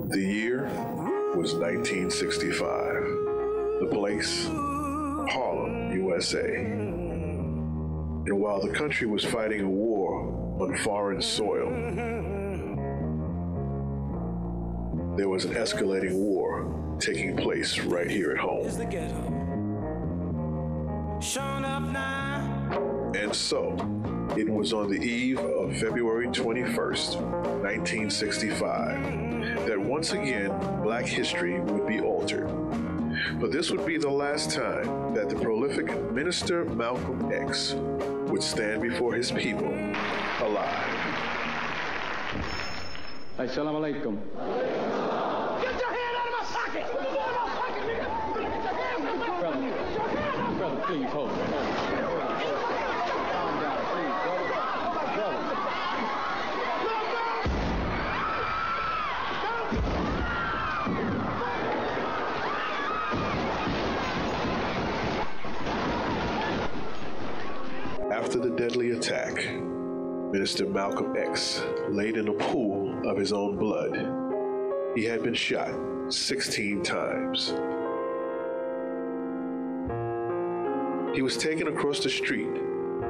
The year was 1965. The place, Harlem, USA. And while the country was fighting a war on foreign soil, there was an escalating war taking place right here at home. And so, it was on the eve of February 21st, 1965, that once again, Black history would be altered. But this would be the last time that the prolific Minister Malcolm X would stand before his people alive. Assalamu alaikum. Get your hand out of my pocket! Get your hand out of my pocket, nigga! Get your hand out of my pocket! Brother, please hold. Calm down, please, brother. After the deadly attack, Minister Malcolm X laid in a pool of his own blood. He had been shot 16 times. He was taken across the street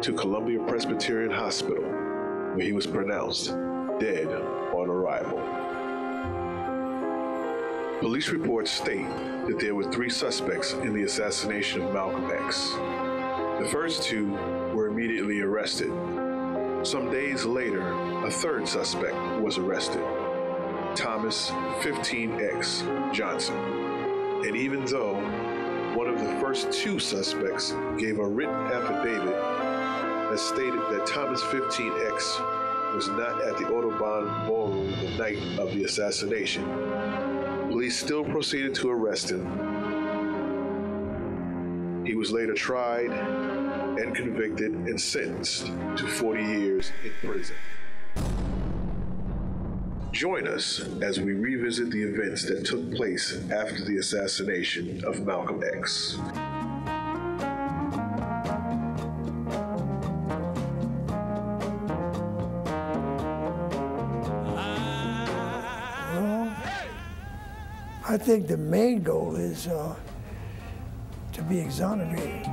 to Columbia Presbyterian Hospital, where he was pronounced dead on arrival. Police reports state that there were 3 suspects in the assassination of Malcolm X. The first 2 were immediately arrested. Some days later, a 3rd suspect was arrested, Thomas 15X Johnson. And even though one of the first 2 suspects gave a written affidavit that stated that Thomas 15X was not at the Audubon Ballroom the night of the assassination, police still proceeded to arrest him. He was later tried and convicted and sentenced to 40 years in prison. Join us as we revisit the events that took place after the assassination of Malcolm X. Well, I think the main goal is to be exonerated.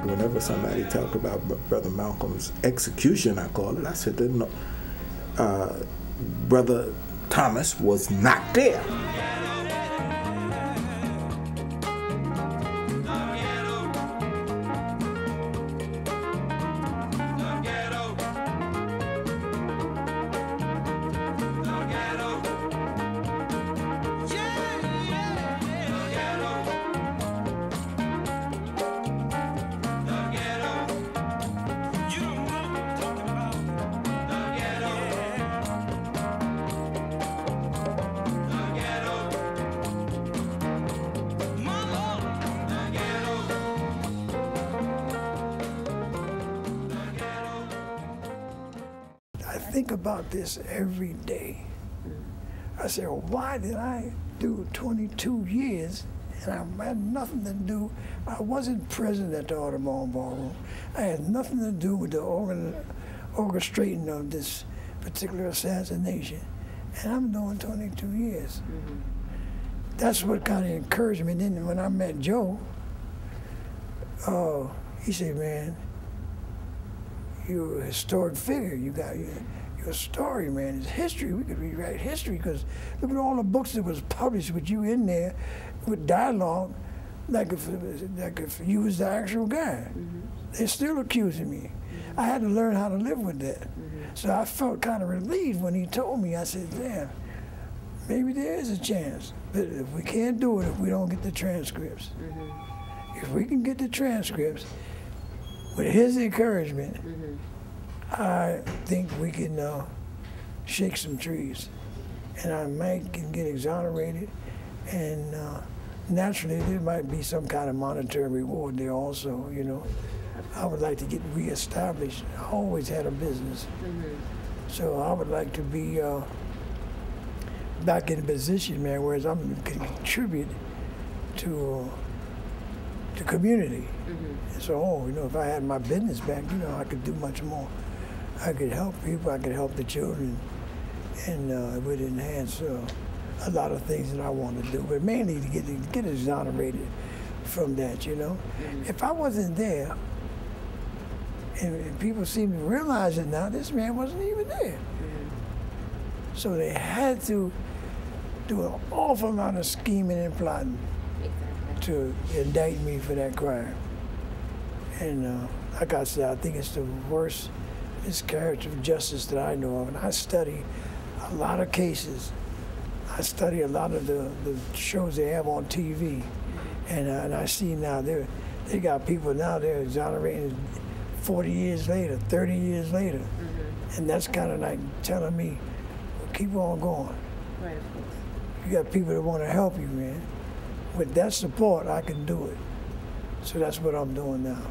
Whenever somebody talked about Brother Malcolm's execution, I call it, I said, no, Brother Thomas was not there. I think about this every day. I say, well, why did I do 22 years and I had nothing to do? I wasn't present at the Audubon Ballroom. I had nothing to do with the orchestrating of this particular assassination. And I'm doing 22 years. That's what kind of encouraged me. Then when I met Joe, he said, man, you're a historic figure. You got your story, man. It's history. We could rewrite history because look at all the books that was published with you in there, with dialogue, like if you was the actual guy. They're still accusing me. I had to learn how to live with that. So I felt kind of relieved when he told me. I said, damn, maybe there is a chance. But if we can't do it if we don't get the transcripts. If we can get the transcripts, with his encouragement, I think we can shake some trees. And I might can get exonerated. And naturally, there might be some kind of monetary reward there also, you know. I would like to get reestablished. I always had a business. So I would like to be back in a position, man, where I'm can contribute to the community. So, if I had my business back, I could do much more. I could help people, I could help the children, and it would enhance a lot of things that I want to do, but mainly to get exonerated from that, If I wasn't there, and people seem to realize it now, this man wasn't even there. So they had to do an awful amount of scheming and plotting to indict me for that crime. And like I said, I think it's the worst miscarriage of justice that I know of. And I study a lot of cases. I study a lot of the shows they have on TV. And I see now they got people now, they're exonerated 40 years later, 30 years later. And that's kind of like telling me, well, keep on going. Right, of course. You got people that want to help you, man. With that support, I can do it. So that's what I'm doing now.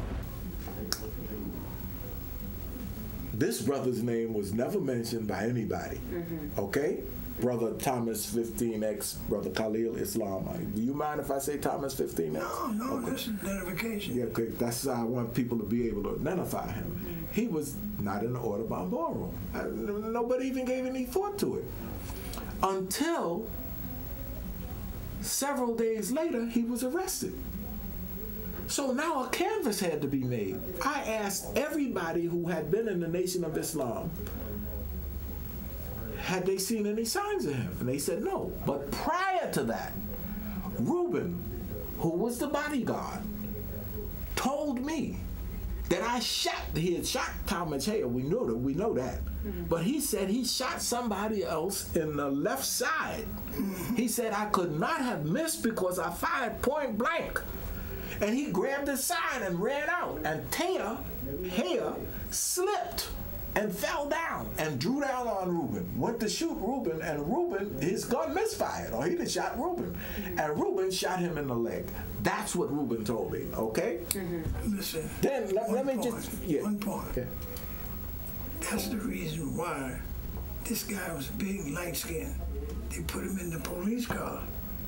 This brother's name was never mentioned by anybody, okay? Brother Thomas 15X, Brother Khalil Islam. Do you mind if I say Thomas 15X? No, Okay. that's identification. Yeah, okay. That's how I want people to be able to identify him. He was not in the Audubon ballroom. Nobody even gave any thought to it. Until several days later, he was arrested. So now a canvas had to be made. I asked everybody who had been in the Nation of Islam, had they seen any signs of him? And they said no. But prior to that, Reuben, who was the bodyguard, told me that he had shot Thomas Hale. We know that. But he said he shot somebody else in the left side. He said I could not have missed because I fired point blank. And he grabbed his side and ran out. And Hale slipped and fell down and drew down on Reuben. Went to shoot Reuben, and Reuben, his gun misfired, or he done shot Reuben. And Reuben shot him in the leg. That's what Reuben told me, okay? Listen, Then let me just... Yeah. One part. Okay. That's the reason why this guy was big and light-skinned. They put him in the police car,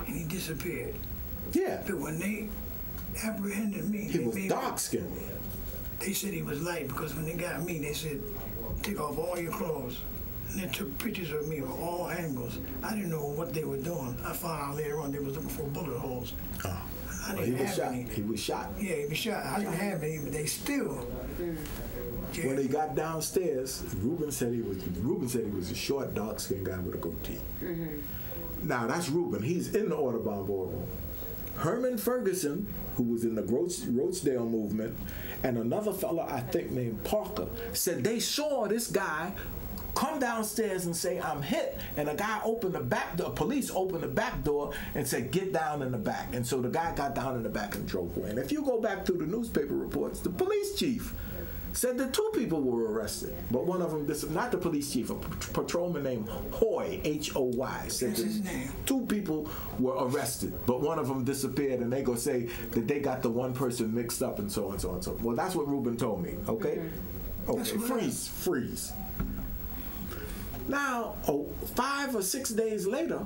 and he disappeared. Yeah. But when they apprehended me, He was dark-skinned. They said he was light because when they got me, they said, take off all your clothes. And they took pictures of me from all angles. I didn't know what they were doing. I found out later on they was looking for bullet holes. Oh. I Well, didn't he was have shot. any. He was shot. Yeah, he was shot. I didn't have any, but they still. Yeah. When he got downstairs, Reuben said he was a short, dark-skinned guy with a goatee. Now that's Reuben. He's in the Audubon ballroom. Herman Ferguson, who was in the Rochdale movement, and another fellow I think named Parker, said they saw this guy come downstairs and say, I'm hit. And a guy opened the back door, police opened the back door and said, get down in the back. And so the guy got down in the back and drove away. And if you go back through the newspaper reports, the police chief said that 2 people were arrested. But one of them, not the police chief, a patrolman named Hoy, H-O-Y, said That's his name. 2 people were arrested, but one of them disappeared, and they go say that they got the one person mixed up and so on and so on and so on. Well, that's what Reuben told me, okay? Okay, freeze. Now, 5 or 6 days later,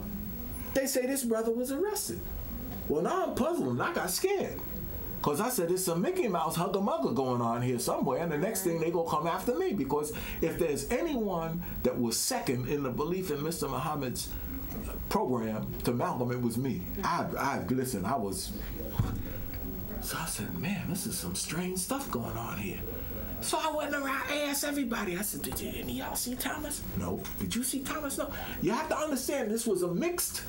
they say this brother was arrested. Well, now I'm puzzled, and I got scared. Because I said, there's some Mickey Mouse hugger-mugger going on here somewhere, and the next thing they gonna come after me, because if there's anyone that was second in the belief in Mr. Muhammad's program to Malcolm, it was me. Listen, I was... So I said, man, this is some strange stuff going on here. So I went around, I asked everybody, I said, did any of y'all see Thomas? No. Did you see Thomas? No. You have to understand, this was a mixed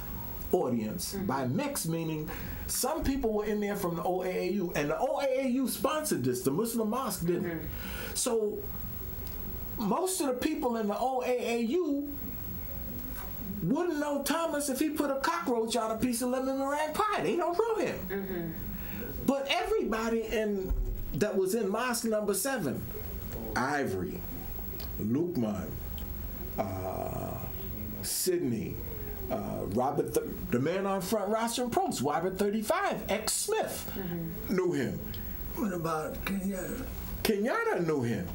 audience. By mixed, meaning some people were in there from the OAAU, and the OAAU sponsored this, the Muslim Mosque didn't. So most of the people in the OAAU wouldn't know Thomas if he put a cockroach on a piece of lemon meringue pie. They don't know him. But everybody that was in Mosque number 7, Ivory, Lukman, Sydney, Robert, the man on front roster and pros, Robert 35, ex-Smith, knew him. What about Kenyatta? Kenyatta knew him.